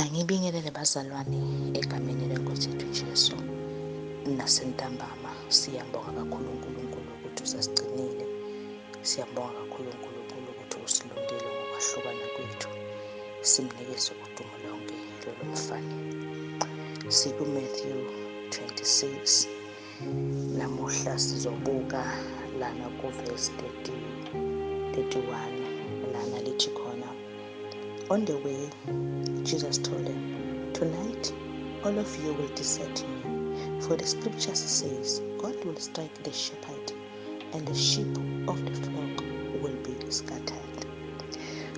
Angibingelele bazalwane egameni lenkosi yethu Jesu. Nasentambama siyambonga kakhulu uNkulunkulu ukuthi usasigcinile. Siyambonga kakhulu uNkulunkulu ukuthi usilondile ngokwahlukana kwethu. Simnikeze udumo lonke lolo mfana. SikuMatthew 26. Namuhla sizobuka lana kuverse 31 lana lithi khona, on the way, Jesus told them, "Tonight, all of you will desert me, for the scriptures says, God will strike the shepherd, and the sheep of the flock will be scattered."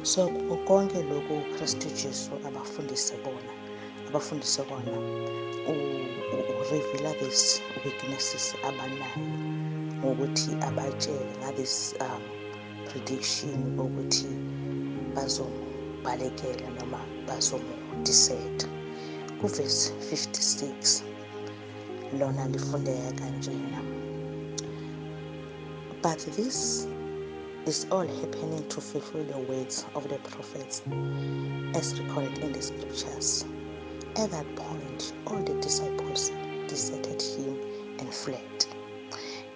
So, konke lokhu uKristu Jesu abafundise kona, reveal these weaknesses abanayo, ngokuthi abatshele ngathis prediction ukuthi bazombalekela noma bazomdiseta. Kuverse 56 lona lifundeka kanjena, "But this is all happening to fulfill the words of the prophets as recorded in the scriptures. At that point, all the disciples deserted him and fled."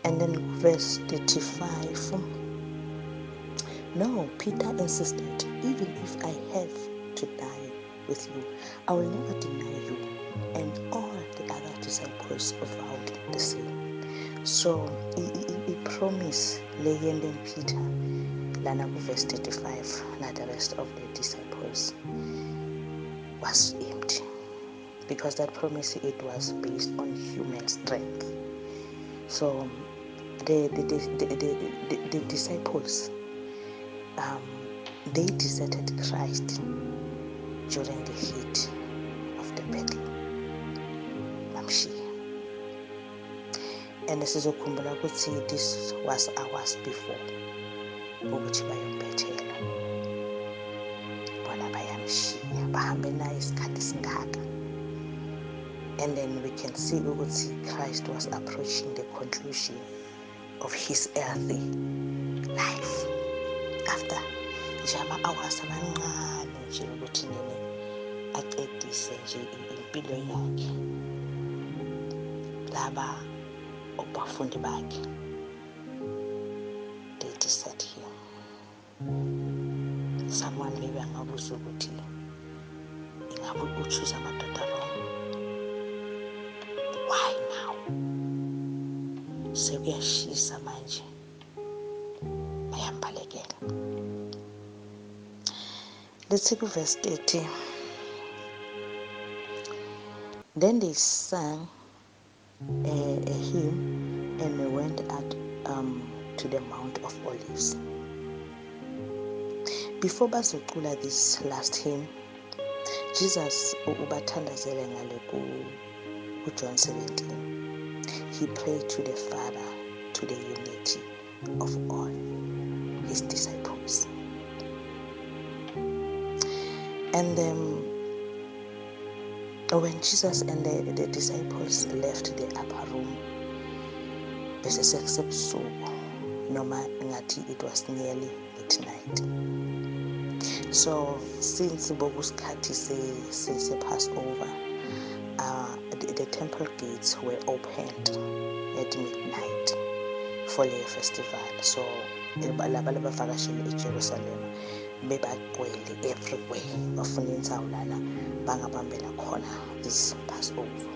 And then verse 35, "No," Peter insisted, "even if I have to die with you, I will never deny you." And all the other disciples vowed the same. So, I promise layenden Peter lana verse 35 na the rest of the disciples was empty, because that promise, it was based on human strength. So the disciples, they deserted Christ during the heat of the battle. Bamshiya. And sizokhumbula ukuthi this was hours before ukuthi bayombethela. Bona bayamshiya, bahambe naye isikhathi singaka. And then we can see ukuthi Christ was approaching the conclusion of his earthly life. After nje ama-hours amancane nje ukuthi nini aqedise nje impilo yakhe, laba abafundi bakhe, they desert him. Someone maybe angabuza ukuthi ingabe uchoose amadoda wrong? Why now? Sekuyashisa manje, bayambalekela. Let's take verse 30. Then they sang a hymn and we went out to the Mount of Olives. Before bazocula this last hymn, Jesus ubathandazele ngale ku John 17. He prayed to the Father, to the unity of all his disciples. And when Jesus and the disciples left the upper room, noma ngathi it was nearly midnight. So since bokusikhathi se Passover, the temple gates were opened at midnight for the festival. So laba labavakashile eJerusalem bebagcwele everywhere, bafuna indawo lana bangabambela khona this Passover.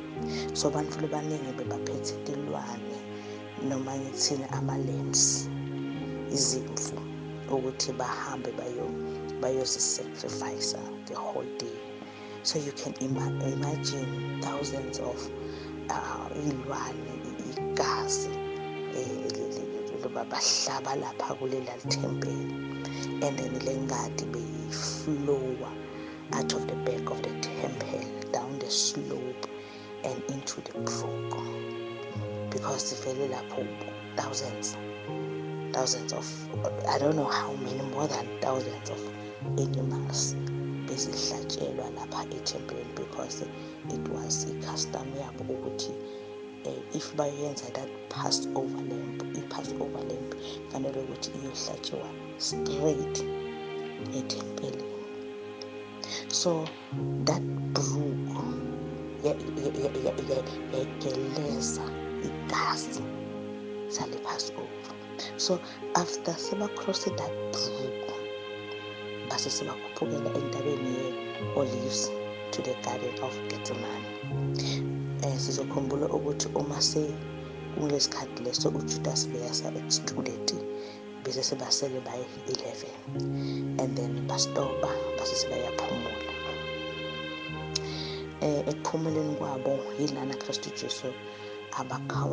So bantfu abaningi bebaphethe tilwane noma ngithini ama-lambs, izimvu, ukuthi bahambe bayozi-sacrifice the whole day. So you can imagine thousands of ilwane, igazi bahlaba lapha kulela thempeli, and then lengadi beyiflowa out of the back of the temple down the slope and into the brook, because vele lapho thousands of, I don't know how many, more than thousands of animals bezihlatshelwa lapha ethempelini, because it was i-custom yabo ukuthi if bayenza that Passover lamb fanele ukuthi iyohlatshiwa straight ethempelini. So that brook yageleza igazi salipass over. So after sebacrosse that brook, base sebakhuphukela entabeni ye-Olives to the Garden of Gethsemane. Sizokhumbula ukuthi uma kulesikhathi leso uJudas beyasa-excluded, bese sebasele bayi-11 and then bastopa, base sebayaphumula. Ekuphumuleni kwabo yilana Kristu Jesu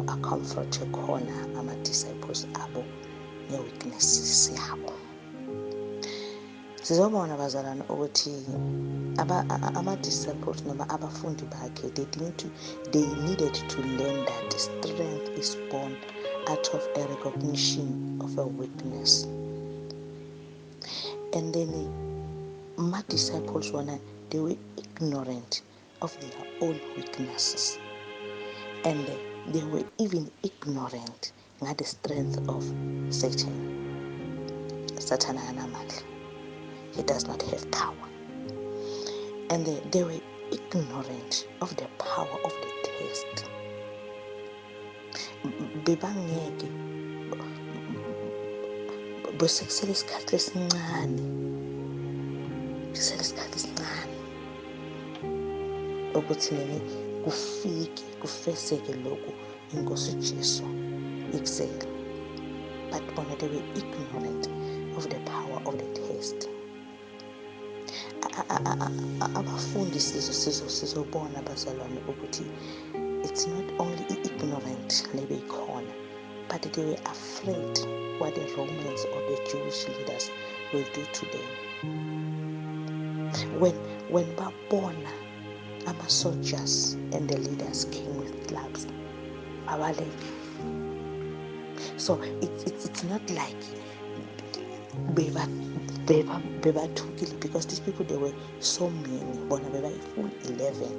acomforte khona ama-disciples abo nge-weaknesses yabo. Sizobona bazalwane ukuthi ama-disciples noma abafundi bakhe they needed to learn that strength is born out of a recognition of a weakness. And then my-disciples they were ignorant of their own weaknesses, and they were even ignorant of the strength of Satan. Satan anamandla. He does not have power. And they were ignorant of the power of the test. Bebangeke besekusele isikhathi esincane, ukuthi kufezeke lokhu inkosi Jesu ikuzele. But bona they were ignorant of the power of the test. Abafundi sizobona bazalwane ukuthi it's not only ignorant lebeyikhona, but they were afraid what the Romans or the Jewish leaders will do to them. When babona ama-soldiers and the leaders came with clubs, abaleke. So it's not like bebathukile, because these people, they were so many, bona beba full 11.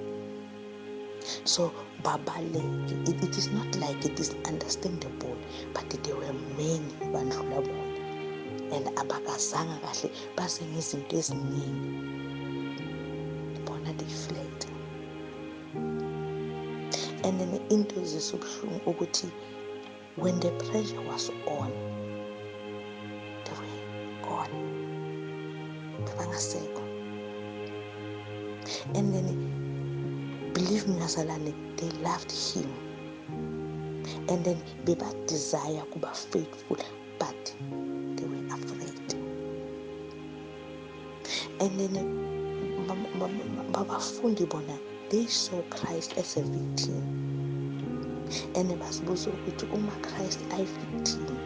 So babaleke, it is not like it is understandable, but there were many bandlula bona, and abakazanga kahle base ngezinto eziningi, bona they fled. And then into zisubuhlungu ukuthi when the pressure was on, they were gone, bebangasekho. And then believe me bazalwane, they loved him, and then beba desire kuba faithful, but they were afraid. And then babafundi bona, they saw Christ as a victim, and basibuza ukuthi uma Christ ayi-victim,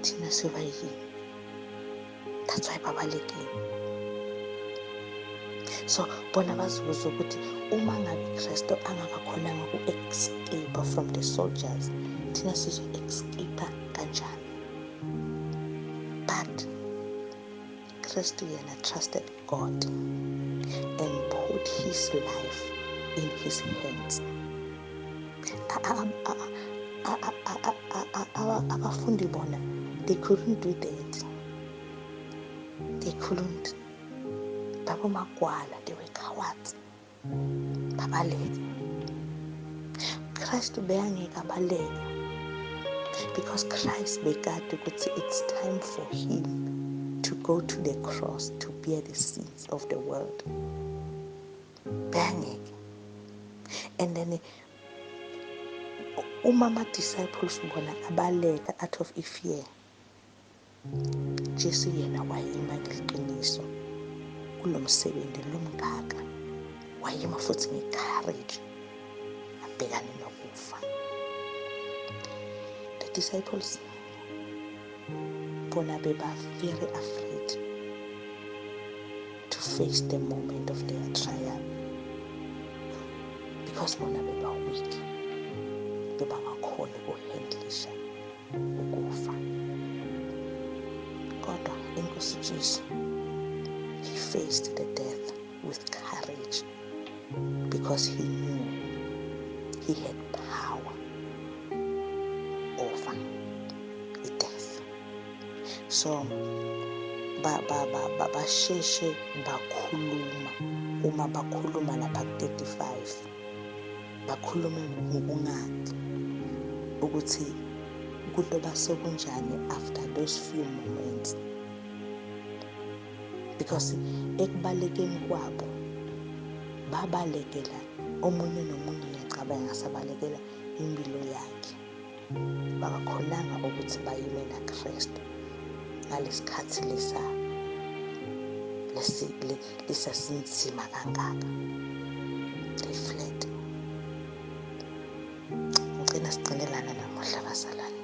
thina siba yini? That's why babalekile. So bona bazibuza ukuthi uma ngabe Kristu angakakhonanga ku-escape from the soldiers, thina sizo-escape kanjani? But Kristu yena trusted God and put his life in his hands. Abafundi bona, they couldn't do that. They couldn't. Babo magwala, they were cowards. Babaleka. Christ beyangeka abaleka, because Christ bekade ukuthi it's time for him to go to the cross to bear the sins of the world. Beyangeka. And then umama disciples bona abaleka out of fear, Jesu yena wayima ngeqiniso kulo msebenzi lomngaka, wayima futhi ngecourage abhekane nokufa. The disciples bona beba very afraid to face the moment of their trial, because bona beba weak, bebangakhona ukuhandlisha ukufa. Kodwa inkosi Jesu, he faced the death with courage, because he knew he had power over death. So basheshe bakhuluma. Uma bakhuluma lapha ku-35 bakhulume ngokungazi ukuthi kuyoba sekunjani after those few moments, because ekubalekeni kwabo babalekela omunye nomunye. Ngiyacabanga sabalekela impilo yakhe, bangakhonanga ukuthi bayime naKristu ngalesikhathi lisasinzima kangaka. They fled. Ngicela sigcinelana namuhla bazalwane.